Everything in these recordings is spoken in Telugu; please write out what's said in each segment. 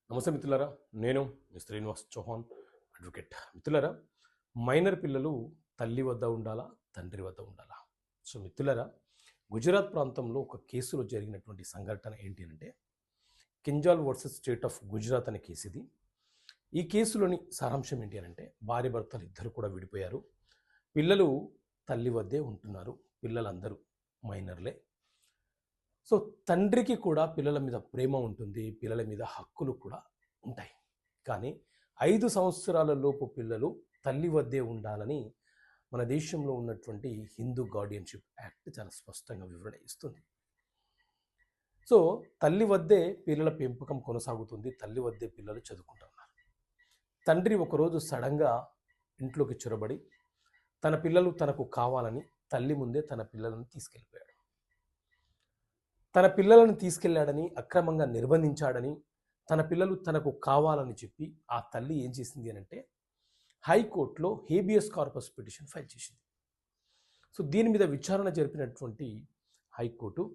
నమస్తే మిత్రులారా, నేను మీ శ్రీనివాస్ చౌహాన్ అడ్వకేట్. మిత్రులారా, మైనర్ పిల్లలు తల్లి వద్ద ఉండాలా, తండ్రి వద్ద ఉండాలా? సో మిత్రులారా, గుజరాత్ ప్రాంతంలో ఒక కేసులో జరిగినటువంటి సంఘటన ఏంటి అంటే Kinjal versus state of Gujarat అనే కేసు ఇది. ఈ కేసులోని సారాంశం ఏంటి అంటే భార్య భర్తలు ఇద్దరు కూడా విడిపోయారు. పిల్లలు తల్లి వద్దే ఉంటున్నారు. పిల్లలందరూ మైనర్లే. సో తండ్రికి కూడా పిల్లల మీద ప్రేమ ఉంటుంది, పిల్లల మీద హక్కులు కూడా ఉంటాయి. కానీ 5 సంవత్సరాల లోపు పిల్లలు తల్లి వద్దే ఉండాలని మన దేశంలో ఉన్నటువంటి హిందూ గార్డియన్షిప్ యాక్ట్ చాలా స్పష్టంగా వివరణ ఇస్తుంది. సో తల్లి వద్దే పిల్లల పెంపకం కొనసాగుతుంది, తల్లి వద్దే పిల్లలు చదువుకుంటున్నారు. తండ్రి ఒకరోజు సడన్గా ఇంట్లోకి చొరబడి తన పిల్లలు తనకు కావాలని తల్లి ముందే తన పిల్లలను తీసుకెళ్ళిపోయాడు. తన పిల్లలను తీసుకెళ్లాడని, అక్రమంగా నిర్బంధించాడని, తన పిల్లలు తనకు కావాలని చెప్పి ఆ తల్లి ఏం చేసింది అంటే హైకోర్టులో హేబియస్ కార్పస్ పిటిషన్ ఫైల్ చేసింది. సో దీని మీద విచారణ జరిపినటువంటి హైకోర్టు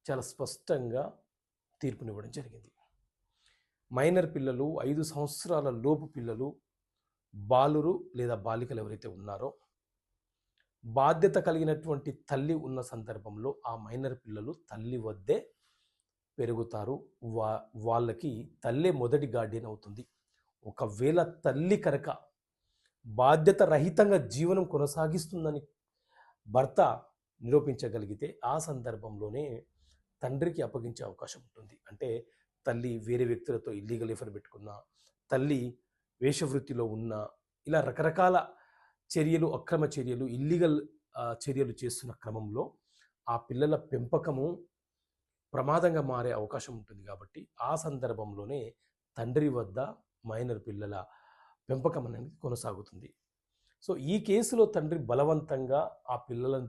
చాలా స్పష్టంగా తీర్పునివ్వడం జరిగింది. మైనర్ పిల్లలు, 5 సంవత్సరాల లోపు పిల్లలు, బాలురు లేదా బాలికలు ఎవరైతే ఉన్నారో బాధ్యత కలిగినటువంటి తల్లి ఉన్న సందర్భంలో ఆ మైనర్ పిల్లలు తల్లి వద్దే పెరుగుతారు. వాళ్ళకి తల్లే మొదటి గార్డియన్ అవుతుంది. ఒకవేళ తల్లి కనుక బాధ్యత రహితంగా జీవనం కొనసాగిస్తుందని భర్త నిరూపించగలిగితే ఆ సందర్భంలోనే తండ్రికి అప్పగించే అవకాశం ఉంటుంది. అంటే తల్లి వేరే వ్యక్తులతో ఇల్లీగల్ ఎఫర్ పెట్టుకున్నా, తల్లి వేషవృత్తిలో ఉన్న, ఇలా రకరకాల చర్యలు, అక్రమ చర్యలు, ఇల్లీగల్ చర్యలు చేస్తున్న క్రమంలో ఆ పిల్లల పెంపకము ప్రమాదంగా మారే అవకాశం ఉంటుంది. కాబట్టి ఆ సందర్భంలోనే తండ్రి వద్ద మైనర్ పిల్లల పెంపకం అనేది కొనసాగుతుంది. సో ఈ కేసులో తండ్రి బలవంతంగా ఆ పిల్లలను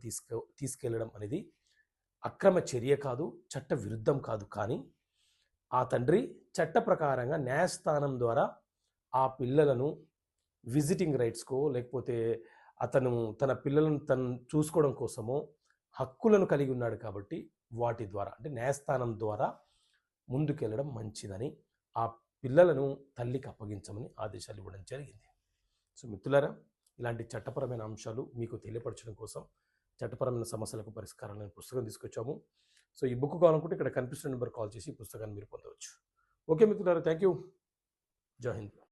తీసుకెళ్ళడం అనేది అక్రమ చర్య కాదు, చట్ట విరుద్ధం కాదు. కానీ ఆ తండ్రి చట్ట ప్రకారంగా న్యాయస్థానం ద్వారా ఆ పిల్లలను విజిటింగ్ రైట్స్కో లేకపోతే అతను తన పిల్లలను తను చూసుకోవడం కోసమో హక్కులను కలిగి ఉన్నాడు. కాబట్టి వాటి ద్వారా అంటే న్యాయస్థానం ద్వారా ముందుకెళ్ళడం మంచిదని, ఆ పిల్లలను తల్లికి అప్పగించమని ఆదేశాలు ఇవ్వడం జరిగింది. సో మిత్రులారా, ఇలాంటి చట్టపరమైన అంశాలు మీకు తెలియపరచడం కోసం చట్టపరమైన సమస్యలకు పరిష్కారాలను పుస్తకం తీసుకొచ్చాము. సో ఈ బుక్ కావాలనుకుంటే ఇక్కడ కనిపిస్తున్న నెంబర్ కాల్ చేసి ఈ పుస్తకాన్ని మీరు పొందవచ్చు. ఓకే మిత్రులారా, థ్యాంక్ యూ. జై హింద్.